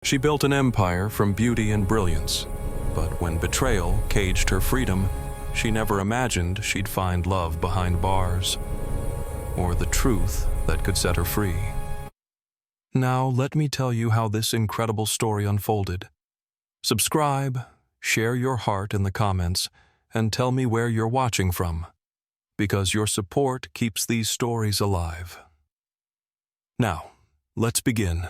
She built an empire from beauty and brilliance, but when betrayal caged her freedom, she never imagined she'd find love behind bars, or the truth that could set her free. Now let me tell you how this incredible story unfolded. Subscribe, share your heart in the comments, and tell me where you're watching from, because your support keeps these stories alive. Now, let's begin.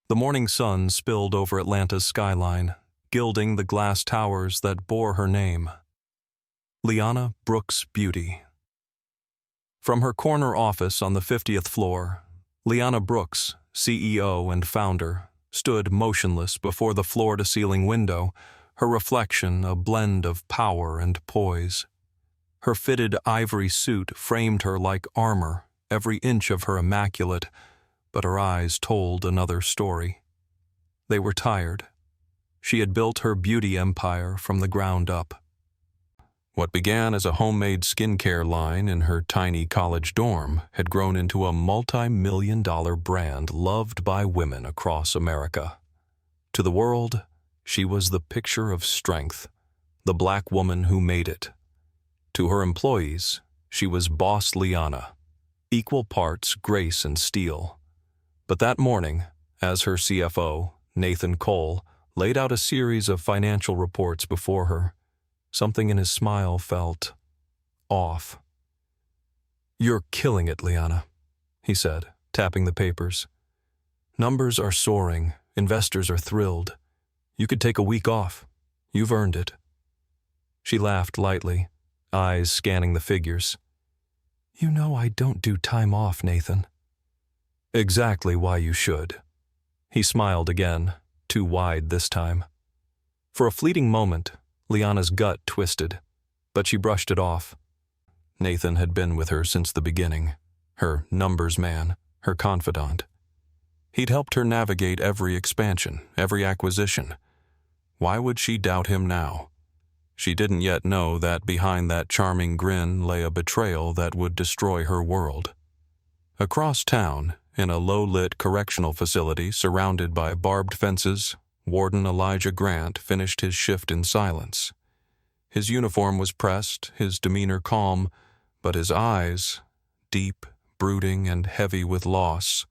The morning sun spilled over Atlanta's skyline, gilding the glass towers that bore her name. Liana Brooks Beauty. From her corner office on the 50th floor, Liana Brooks, CEO and founder, stood motionless before the floor-to-ceiling window, her reflection a blend of power and poise. Her fitted ivory suit framed her like armor, every inch of her immaculate, but her eyes told another story. They were tired. She had built her beauty empire from the ground up. What began as a homemade skincare line in her tiny college dorm had grown into a multi-million-dollar brand loved by women across America. To the world, she was the picture of strength, the black woman who made it. To her employees, she was Boss Liana, equal parts grace and steel. But that morning, as her CFO, Nathan Cole, laid out a series of financial reports before her, something in his smile felt off. "You're killing it, Liana," he said, tapping the papers. "Numbers are soaring, investors are thrilled. You could take a week off. You've earned it." She laughed lightly, eyes scanning the figures. "You know I don't do time off, Nathan." "Exactly why you should." He smiled again, too wide this time. For a fleeting moment, Liana's gut twisted, but she brushed it off. Nathan had been with her since the beginning, her numbers man, her confidant. He'd helped her navigate every expansion, every acquisition. Why would she doubt him now? She didn't yet know that behind that charming grin lay a betrayal that would destroy her world. Across town, in a low-lit correctional facility surrounded by barbed fences, Warden Elijah Grant finished his shift in silence. His uniform was pressed, his demeanor calm, but his eyes, deep, brooding, and heavy with loss,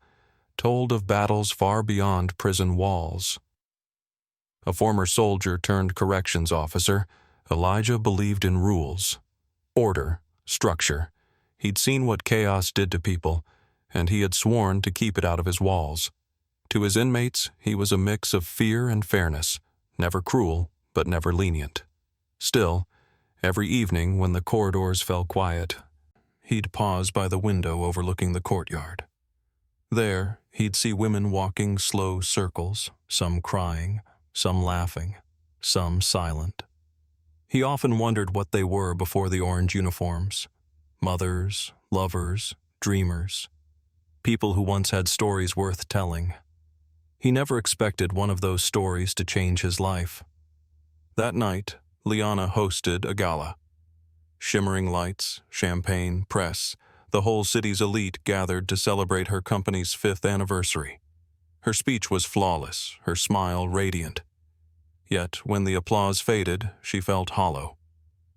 told of battles far beyond prison walls. A former soldier turned corrections officer, Elijah believed in rules, order, structure. He'd seen what chaos did to people, and he had sworn to keep it out of his walls. To his inmates, he was a mix of fear and fairness, never cruel, but never lenient. Still, every evening when the corridors fell quiet, he'd pause by the window overlooking the courtyard. There, he'd see women walking slow circles, some crying, some laughing, some silent. He often wondered what they were before the orange uniforms. Mothers, lovers, dreamers. People who once had stories worth telling. He never expected one of those stories to change his life. That night, Liana hosted a gala. Shimmering lights, champagne, press, the whole city's elite gathered to celebrate her company's 5th anniversary. Her speech was flawless, her smile radiant. Yet, when the applause faded, she felt hollow.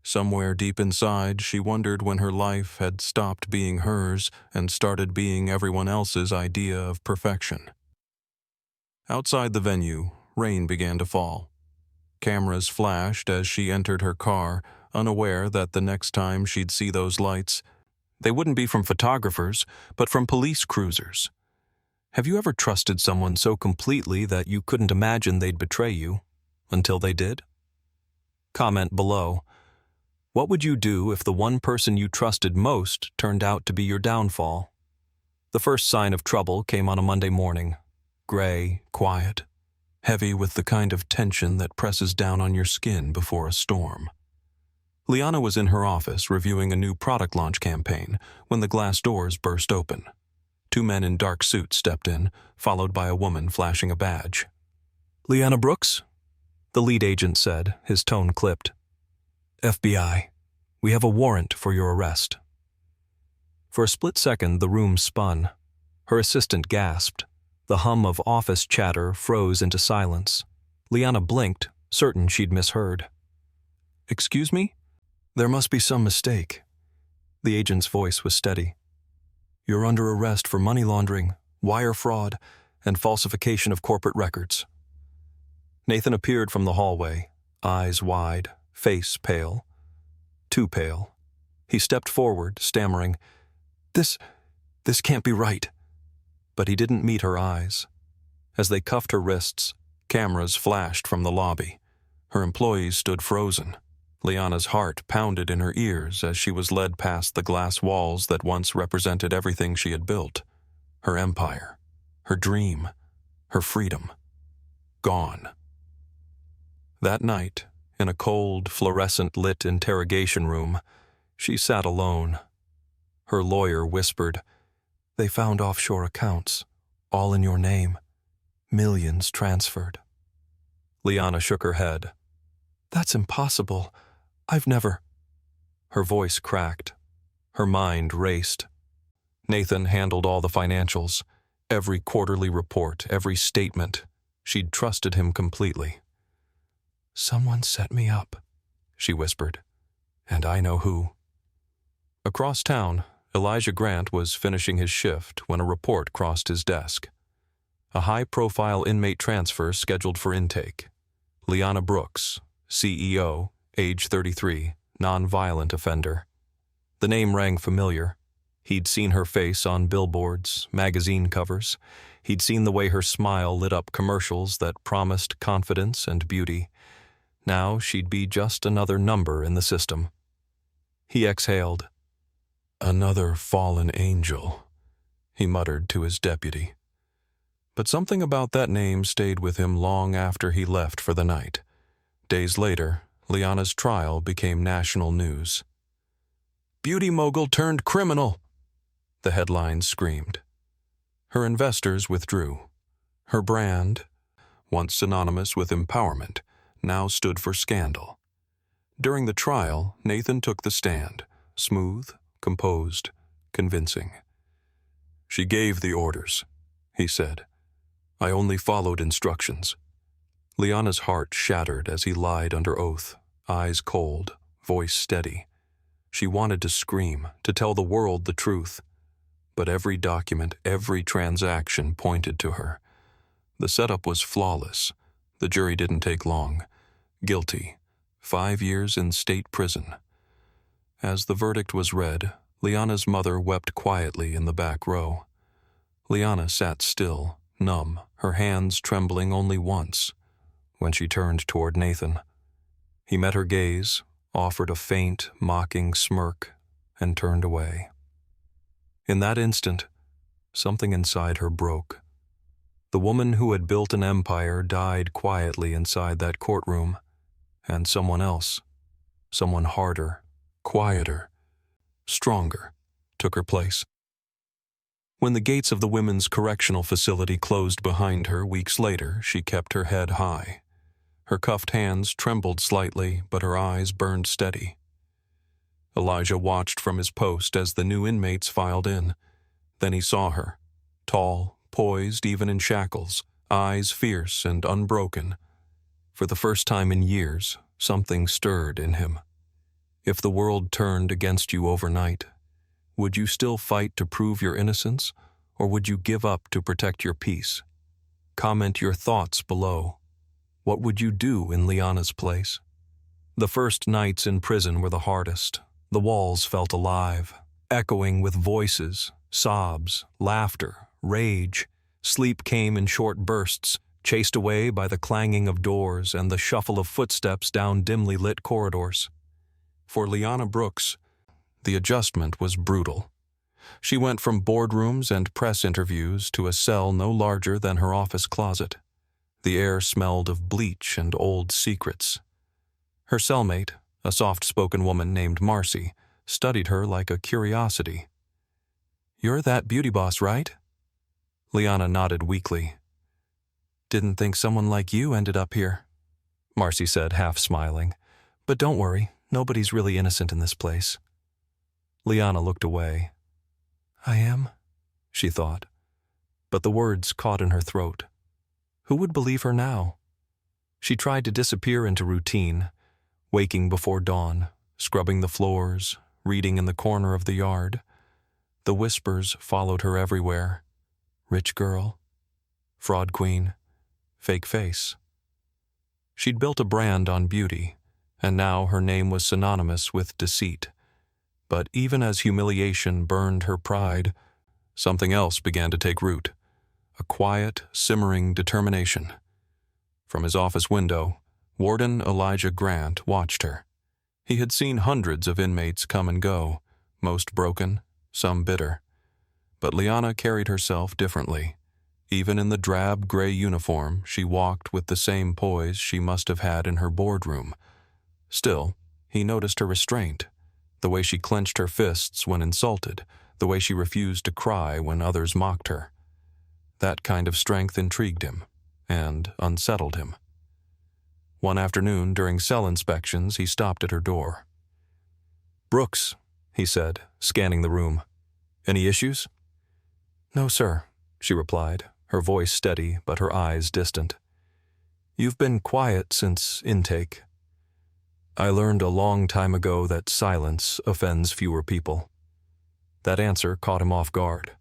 Somewhere deep inside, she wondered when her life had stopped being hers and started being everyone else's idea of perfection. Outside the venue, rain began to fall. Cameras flashed as she entered her car, unaware that the next time she'd see those lights, they wouldn't be from photographers, but from police cruisers. Have you ever trusted someone so completely that you couldn't imagine they'd betray you, until they did? Comment below. What would you do if the one person you trusted most turned out to be your downfall? The first sign of trouble came on a Monday morning. Gray, quiet, heavy with the kind of tension that presses down on your skin before a storm. Liana was in her office reviewing a new product launch campaign when the glass doors burst open. 2 men in dark suits stepped in, followed by a woman flashing a badge. "Liana Brooks?" the lead agent said, his tone clipped. "FBI. We have a warrant for your arrest." For a split second, the room spun. Her assistant gasped. The hum of office chatter froze into silence. Liana blinked, certain she'd misheard. "Excuse me? There must be some mistake." The agent's voice was steady. "You're under arrest for money laundering, wire fraud, and falsification of corporate records." Nathan appeared from the hallway, eyes wide, face pale. Too pale. He stepped forward, stammering, This can't be right." But he didn't meet her eyes. As they cuffed her wrists, cameras flashed from the lobby. Her employees stood frozen. Liana's heart pounded in her ears as she was led past the glass walls that once represented everything she had built. Her empire, her dream, her freedom. Gone. That night, in a cold, fluorescent-lit interrogation room, she sat alone. Her lawyer whispered, "They found offshore accounts, all in your name. Millions transferred." Liana shook her head. "That's impossible. I've never—" Her voice cracked. Her mind raced. Nathan handled all the financials, every quarterly report, every statement. She'd trusted him completely. "Someone set me up," she whispered, "and I know who." Across town, Elijah Grant was finishing his shift when a report crossed his desk. A high-profile inmate transfer scheduled for intake. Liana Brooks, CEO, age 33, non-violent offender. The name rang familiar. He'd seen her face on billboards, magazine covers. He'd seen the way her smile lit up commercials that promised confidence and beauty. Now she'd be just another number in the system. He exhaled. "Another fallen angel," he muttered to his deputy. But something about that name stayed with him long after he left for the night. Days later, Liana's trial became national news. "Beauty mogul turned criminal," the headlines screamed. Her investors withdrew. Her brand, once synonymous with empowerment, now stood for scandal. During the trial, Nathan took the stand, smooth, composed, convincing. "She gave the orders," he said. "I only followed instructions." Liana's heart shattered as he lied under oath, eyes cold, voice steady. She wanted to scream, to tell the world the truth. But every document, every transaction pointed to her. The setup was flawless. The jury didn't take long. Guilty. 5 years in state prison. As the verdict was read, Liana's mother wept quietly in the back row. Liana sat still, numb, her hands trembling only once, when she turned toward Nathan. He met her gaze, offered a faint, mocking smirk, and turned away. In that instant, something inside her broke. The woman who had built an empire died quietly inside that courtroom, and someone else, someone harder, quieter, stronger, took her place. When the gates of the women's correctional facility closed behind her weeks later, she kept her head high. Her cuffed hands trembled slightly, but her eyes burned steady. Elijah watched from his post as the new inmates filed in. Then he saw her, tall, poised even in shackles, eyes fierce and unbroken. For the first time in years, something stirred in him. If the world turned against you overnight, would you still fight to prove your innocence, or would you give up to protect your peace? Comment your thoughts below. What would you do in Liana's place? The first nights in prison were the hardest. The walls felt alive, echoing with voices, sobs, laughter, rage. Sleep came in short bursts, chased away by the clanging of doors and the shuffle of footsteps down dimly lit corridors. For Liana Brooks, the adjustment was brutal. She went from boardrooms and press interviews to a cell no larger than her office closet. The air smelled of bleach and old secrets. Her cellmate, a soft-spoken woman named Marcy, studied her like a curiosity. "You're that beauty boss, right?" Liana nodded weakly. "Didn't think someone like you ended up here," Marcy said, half smiling. "But don't worry, nobody's really innocent in this place." Liana looked away. "I am," she thought. but the words caught in her throat. Who would believe her now? She tried to disappear into routine, waking before dawn, scrubbing the floors, reading in the corner of the yard. The whispers followed her everywhere. Rich girl, fraud queen, fake face. She'd built a brand on beauty, and now her name was synonymous with deceit. But even as humiliation burned her pride, something else began to take root. A quiet, simmering determination. From his office window, Warden Elijah Grant watched her. He had seen hundreds of inmates come and go, most broken, some bitter. But Liana carried herself differently. Even in the drab gray uniform, she walked with the same poise she must have had in her boardroom. Still, he noticed her restraint, the way she clenched her fists when insulted, the way she refused to cry when others mocked her. That kind of strength intrigued him and unsettled him. One afternoon, during cell inspections, he stopped at her door. "Brooks," he said, scanning the room. "Any issues?" "No, sir," she replied, her voice steady but her eyes distant. "You've been quiet since intake." "I learned a long time ago that silence offends fewer people." That answer caught him off guard.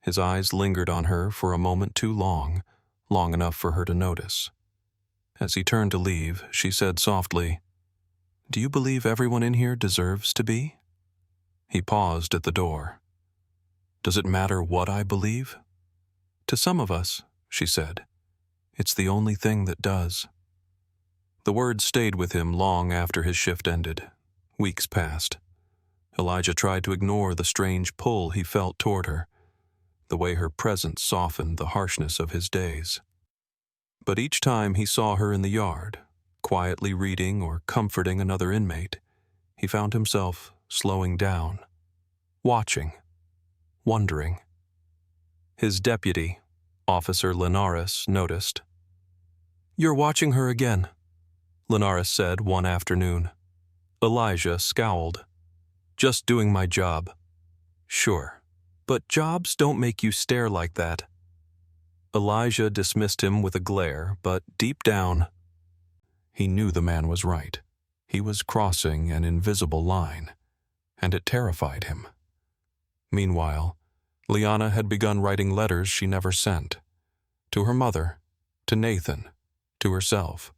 His eyes lingered on her for a moment too long, long enough for her to notice. As he turned to leave, she said softly, "Do you believe everyone in here deserves to be?" He paused at the door. "Does it matter what I believe?" "To some of us," she said. "It's the only thing that does." The words stayed with him long after his shift ended. Weeks passed. Elijah tried to ignore the strange pull he felt toward her, the way her presence softened the harshness of his days. But each time he saw her in the yard, quietly reading or comforting another inmate, he found himself slowing down, watching, wondering. His deputy, Officer Linares, noticed. "You're watching her again," Linares said one afternoon. Elijah scowled. "Just doing my job." "Sure, but jobs don't make you stare like that." Elijah dismissed him with a glare, but deep down, he knew the man was right. He was crossing an invisible line, and it terrified him. Meanwhile, Liana had begun writing letters she never sent. To her mother, to Nathan, to herself.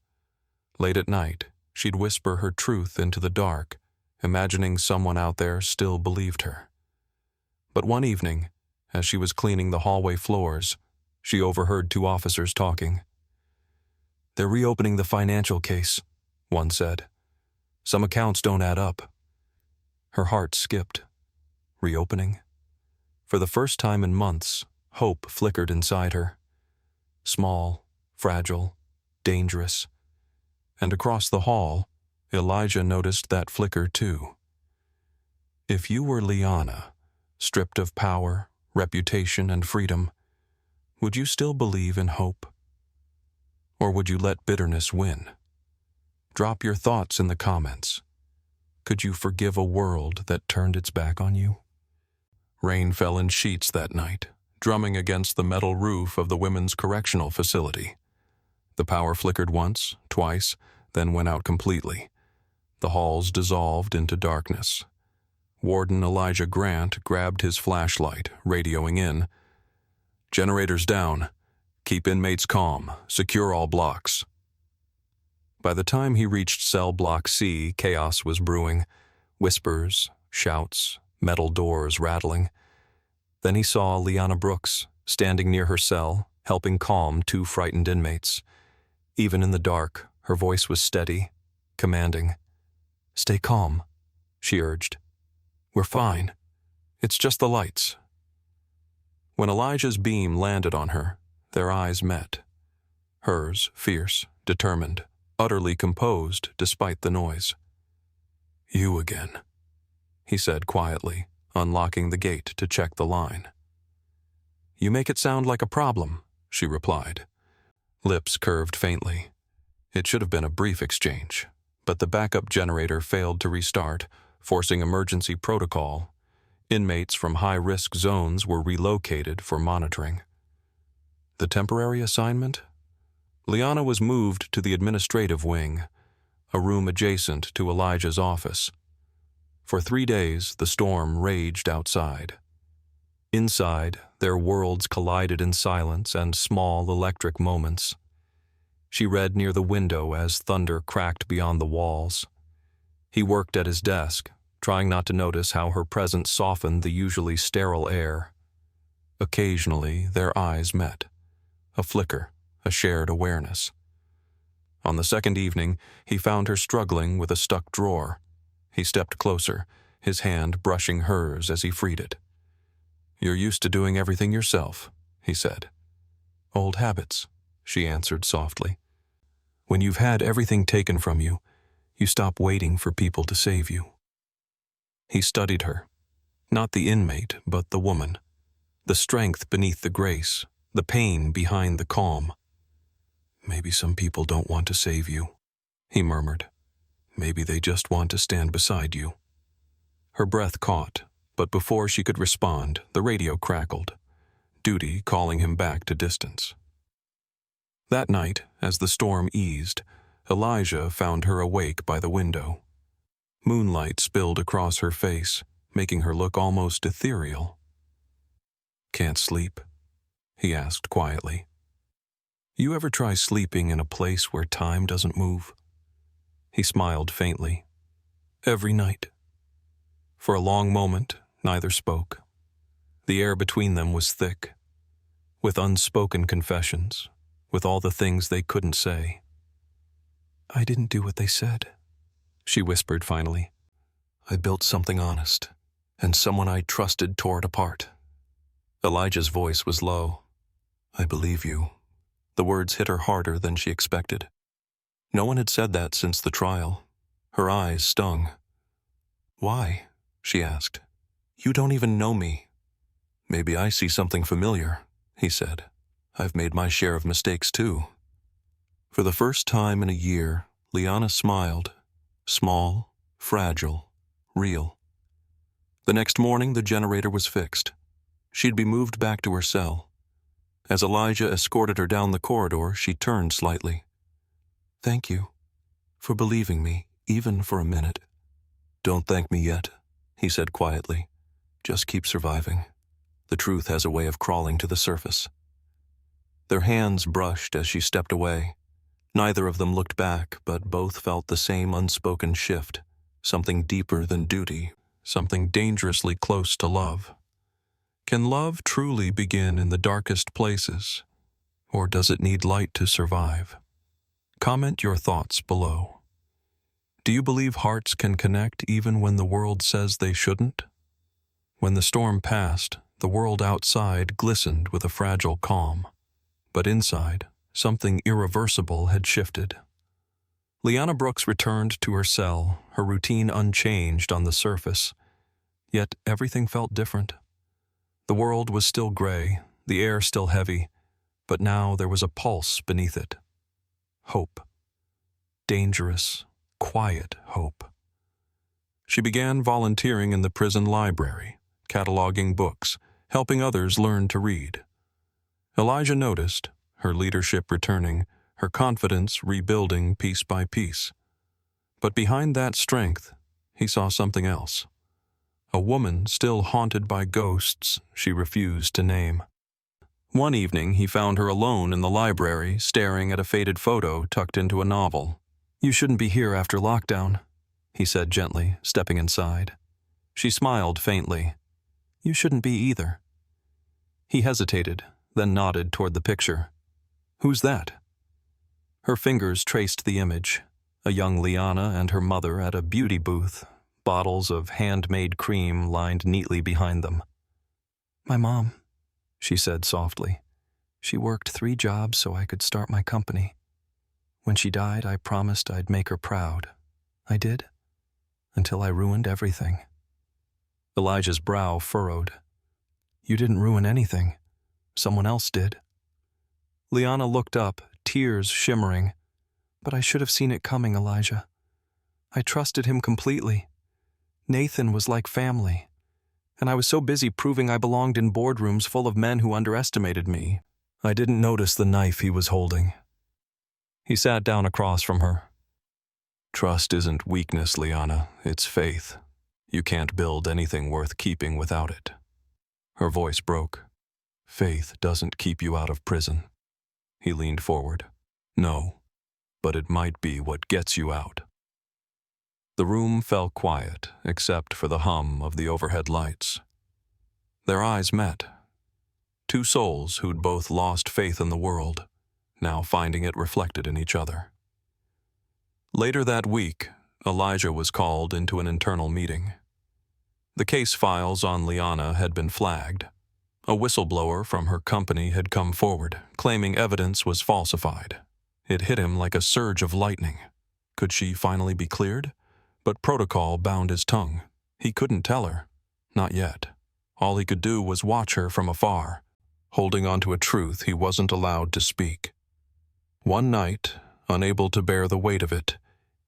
Late at night, she'd whisper her truth into the dark, imagining someone out there still believed her. But one evening, as she was cleaning the hallway floors, she overheard two officers talking. "They're reopening the financial case," one said. "Some accounts don't add up." Her heart skipped. Reopening? For the first time in months, hope flickered inside her. Small, fragile, dangerous. And across the hall, Elijah noticed that flicker too. If you were Liana, stripped of power, reputation, and freedom, would you still believe in hope? Or would you let bitterness win? Drop your thoughts in the comments. Could you forgive a world that turned its back on you? Rain fell in sheets that night, drumming against the metal roof of the women's correctional facility. The power flickered once, twice, then went out completely. The halls dissolved into darkness. Warden Elijah Grant grabbed his flashlight, radioing in. "Generators down. Keep inmates calm. Secure all blocks." By the time he reached cell block C, chaos was brewing. Whispers, shouts, metal doors rattling. Then he saw Liana Brooks, standing near her cell, helping calm two frightened inmates. Even in the dark, her voice was steady, commanding. "Stay calm," she urged. "We're fine. It's just the lights." When Elijah's beam landed on her, their eyes met. Hers, fierce, determined, utterly composed despite the noise. "You again," he said quietly, unlocking the gate to check the line. "You make it sound like a problem," she replied. Lips curved faintly. It should have been a brief exchange, but the backup generator failed to restart, forcing emergency protocol. Inmates from high-risk zones were relocated for monitoring. The temporary assignment? Liana was moved to the administrative wing, a room adjacent to Elijah's office. For 3 days, the storm raged outside. Inside, their worlds collided in silence and small electric moments. She read near the window as thunder cracked beyond the walls. He worked at his desk, trying not to notice how her presence softened the usually sterile air. Occasionally, their eyes met. A flicker, a shared awareness. On the second evening, he found her struggling with a stuck drawer. He stepped closer, his hand brushing hers as he freed it. "You're used to doing everything yourself," he said. "Old habits," she answered softly. "When you've had everything taken from you, you stop waiting for people to save you." He studied her, not the inmate, but the woman. The strength beneath the grace, the pain behind the calm. "Maybe some people don't want to save you," he murmured. "Maybe they just want to stand beside you." Her breath caught, but before she could respond, the radio crackled, duty calling him back to distance. That night, as the storm eased, Elijah found her awake by the window. Moonlight spilled across her face, making her look almost ethereal. "Can't sleep?" he asked quietly. "You ever try sleeping in a place where time doesn't move?" He smiled faintly. "Every night." For a long moment, neither spoke. The air between them was thick, with unspoken confessions, with all the things they couldn't say. "I didn't do what they said," she whispered finally. "I built something honest, and someone I trusted tore it apart." Elijah's voice was low. "I believe you." The words hit her harder than she expected. No one had said that since the trial. Her eyes stung. "Why?" she asked. "You don't even know me." "Maybe I see something familiar," he said. "I've made my share of mistakes too." For the first time in a year, Liana smiled. Small, fragile, real. The next morning, the generator was fixed. She'd be moved back to her cell. As Elijah escorted her down the corridor, she turned slightly. "Thank you for believing me, even for a minute." "Don't thank me yet," he said quietly. "Just keep surviving. The truth has a way of crawling to the surface." Their hands brushed as she stepped away. Neither of them looked back, but both felt the same unspoken shift, something deeper than duty, something dangerously close to love. Can love truly begin in the darkest places, or does it need light to survive? Comment your thoughts below. Do you believe hearts can connect even when the world says they shouldn't? When the storm passed, the world outside glistened with a fragile calm. But inside, something irreversible had shifted. Liana Brooks returned to her cell, her routine unchanged on the surface. Yet everything felt different. The world was still gray, the air still heavy, but now there was a pulse beneath it. Hope. Dangerous, quiet hope. She began volunteering in the prison library, cataloging books, helping others learn to read. Elijah noticed, her leadership returning, her confidence rebuilding piece by piece. But behind that strength, he saw something else. A woman still haunted by ghosts she refused to name. One evening, he found her alone in the library, staring at a faded photo tucked into a novel. "You shouldn't be here after lockdown," he said gently, stepping inside. She smiled faintly. "You shouldn't be either." He hesitated, then nodded toward the picture. "Who's that?" Her fingers traced the image, a young Liana and her mother at a beauty booth, bottles of handmade cream lined neatly behind them. "My mom," she said softly. "She worked 3 jobs so I could start my company. When she died, I promised I'd make her proud. I did, until I ruined everything." Elijah's brow furrowed. "You didn't ruin anything. Someone else did." Liana looked up, tears shimmering. "But I should have seen it coming, Elijah. I trusted him completely. Nathan was like family. and I was so busy proving I belonged in boardrooms full of men who underestimated me, I didn't notice the knife he was holding. He sat down across from her. Trust isn't weakness, Liana, it's faith. You can't build anything worth keeping without it. Her voice broke. Faith doesn't keep you out of prison. He leaned forward. No, but it might be what gets you out. The room fell quiet, except for the hum of the overhead lights. Their eyes met. Two souls who'd both lost faith in the world, now finding it reflected in each other. Later that week, Elijah was called into an internal meeting. The case files on Liana had been flagged. A whistleblower from her company had come forward, claiming evidence was falsified. It hit him like a surge of lightning. Could she finally be cleared? But protocol bound his tongue. He couldn't tell her. Not yet. All he could do was watch her from afar, holding on to a truth he wasn't allowed to speak. One night, unable to bear the weight of it,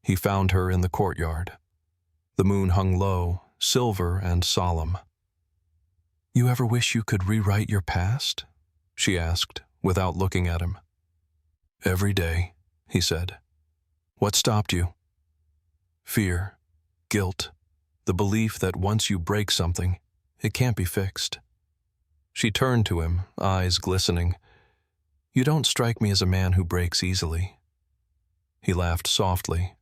he found her in the courtyard. The moon hung low, silver and solemn. "You ever wish you could rewrite your past?" she asked, without looking at him. "Every day," he said. "What stopped you?" "Fear, guilt, the belief that once you break something, it can't be fixed." She turned to him, eyes glistening. "You don't strike me as a man who breaks easily." He laughed softly.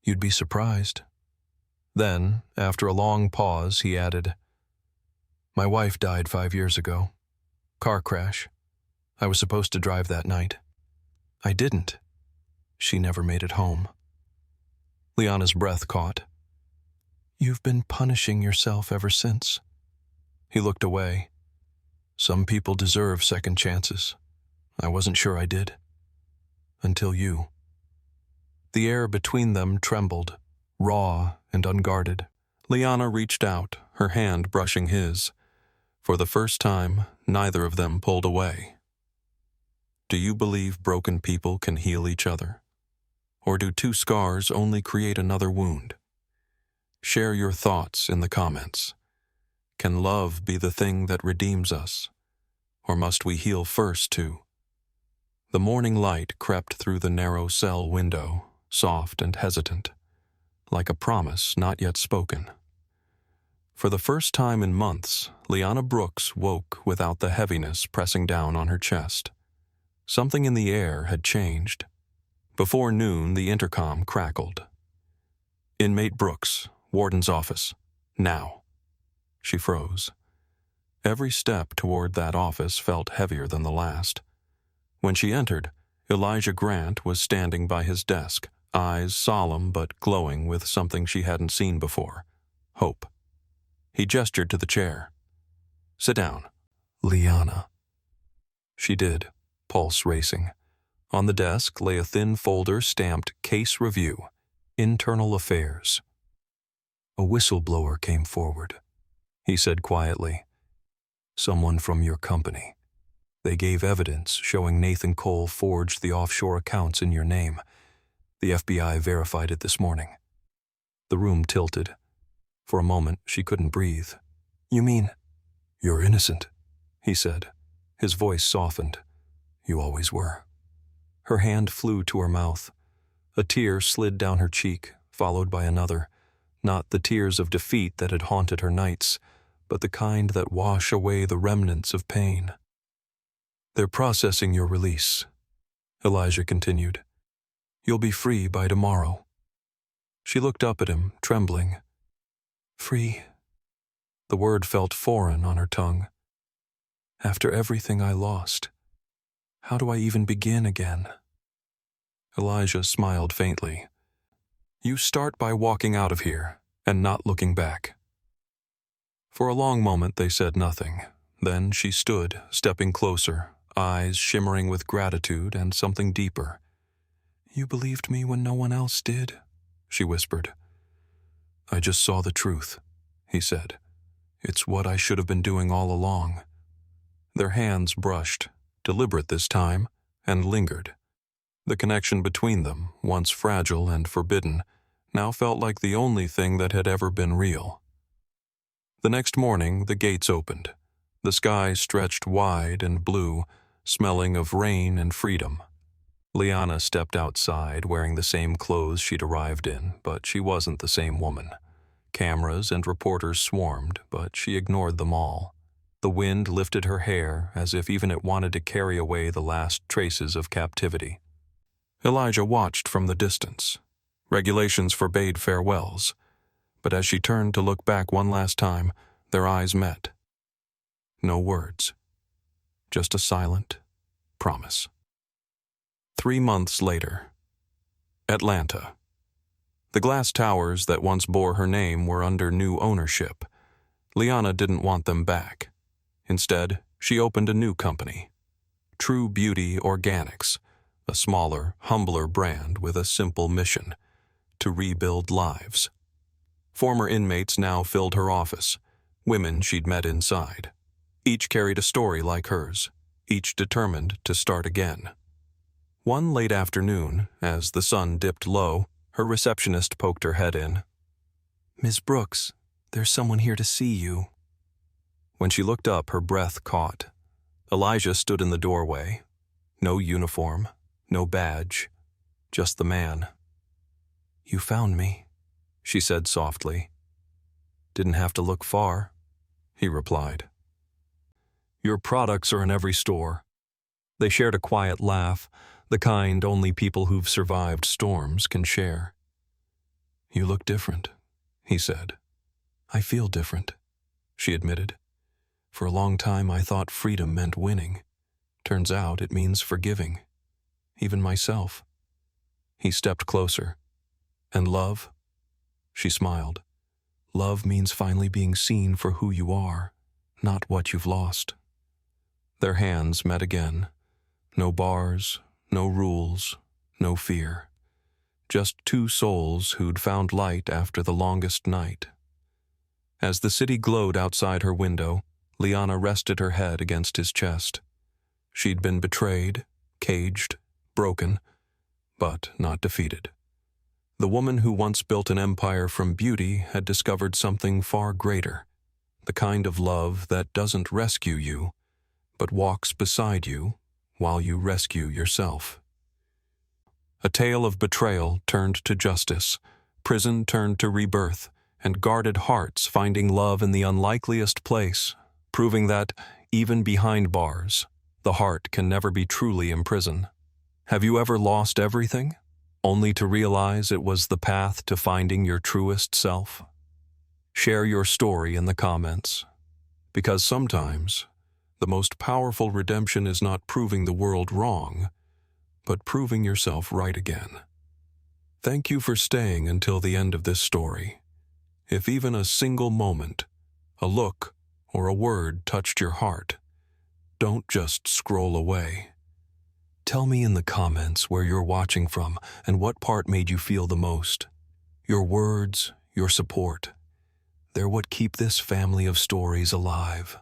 "You'd be surprised." Then, after a long pause, he added, "My wife died 5 years ago. Car crash. I was supposed to drive that night. I didn't. She never made it home." Liana's breath caught. "You've been punishing yourself ever since." He looked away. "Some people deserve second chances. I wasn't sure I did. Until you." The air between them trembled, raw and unguarded. Liana reached out, her hand brushing his. For the first time, neither of them pulled away. "Do you believe broken people can heal each other? Or do two scars only create another wound? Share your thoughts in the comments. Can love be the thing that redeems us? Or must we heal first, too?" The morning light crept through the narrow cell window, soft and hesitant, like a promise not yet spoken. For the first time in months, Liana Brooks woke without the heaviness pressing down on her chest. Something in the air had changed. Before noon, the intercom crackled. "Inmate Brooks, warden's office. Now." She froze. Every step toward that office felt heavier than the last. When she entered, Elijah Grant was standing by his desk, eyes solemn but glowing with something she hadn't seen before. Hope. He gestured to the chair. "Sit down, Liana." She did, pulse racing. On the desk lay a thin folder stamped Case Review, Internal Affairs. "A whistleblower came forward," he said quietly. "Someone from your company. They gave evidence showing Nathan Cole forged the offshore accounts in your name. The FBI verified it this morning." The room tilted. For a moment, she couldn't breathe. "You mean—" "You're innocent," he said. His voice softened. "You always were." Her hand flew to her mouth. A tear slid down her cheek, followed by another. Not the tears of defeat that had haunted her nights, but the kind that wash away the remnants of pain. "They're processing your release," Elijah continued. "You'll be free by tomorrow." She looked up at him, trembling. "Free?" The word felt foreign on her tongue. "After everything I lost, how do I even begin again?" Elijah smiled faintly. "You start by walking out of here and not looking back." For a long moment they said nothing. Then she stood, stepping closer, eyes shimmering with gratitude and something deeper. "You believed me when no one else did," she whispered. "I just saw the truth," he said. "It's what I should have been doing all along." Their hands brushed, deliberate this time, and lingered. The connection between them, once fragile and forbidden, now felt like the only thing that had ever been real. The next morning, the gates opened. The sky stretched wide and blue, smelling of rain and freedom. Liana stepped outside wearing the same clothes she'd arrived in, but she wasn't the same woman. Cameras and reporters swarmed, but she ignored them all. The wind lifted her hair as if even it wanted to carry away the last traces of captivity. Elijah watched from the distance. Regulations forbade farewells, but as she turned to look back one last time, their eyes met. No words, just a silent promise. 3 months later. Atlanta. The glass towers that once bore her name were under new ownership. Liana didn't want them back. Instead, she opened a new company, True Beauty Organics, a smaller, humbler brand with a simple mission: to rebuild lives. Former inmates now filled her office, women she'd met inside. Each carried a story like hers, each determined to start again. One late afternoon, as the sun dipped low, her receptionist poked her head in. "Miss Brooks, there's someone here to see you." When she looked up, her breath caught. Elijah stood in the doorway. No uniform, no badge, just the man. "You found me," she said softly. "Didn't have to look far," he replied. "Your products are in every store." They shared a quiet laugh, the kind only people who've survived storms can share. "You look different," he said. "I feel different," she admitted. "For a long time I thought freedom meant winning. Turns out it means forgiving, even myself." He stepped closer. "And love?" She smiled. "Love means finally being seen for who you are, not what you've lost." Their hands met again. No bars, no rules, no fear. Just two souls who'd found light after the longest night. As the city glowed outside her window, Liana rested her head against his chest. She'd been betrayed, caged, broken, but not defeated. The woman who once built an empire from beauty had discovered something far greater, the kind of love that doesn't rescue you, but walks beside you while you rescue yourself. A tale of betrayal turned to justice, prison turned to rebirth, and guarded hearts finding love in the unlikeliest place, proving that, even behind bars, the heart can never be truly imprisoned. Have you ever lost everything, only to realize it was the path to finding your truest self? Share your story in the comments, because sometimes the most powerful redemption is not proving the world wrong, but proving yourself right again. Thank you for staying until the end of this story. If even a single moment, a look, or a word touched your heart, don't just scroll away. Tell me in the comments where you're watching from and what part made you feel the most. Your words, your support, they're what keep this family of stories alive.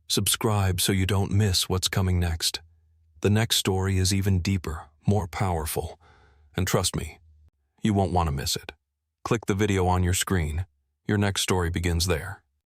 Subscribe so you don't miss what's coming next. The next story is even deeper, more powerful, and trust me, you won't want to miss it. Click the video on your screen. Your next story begins there.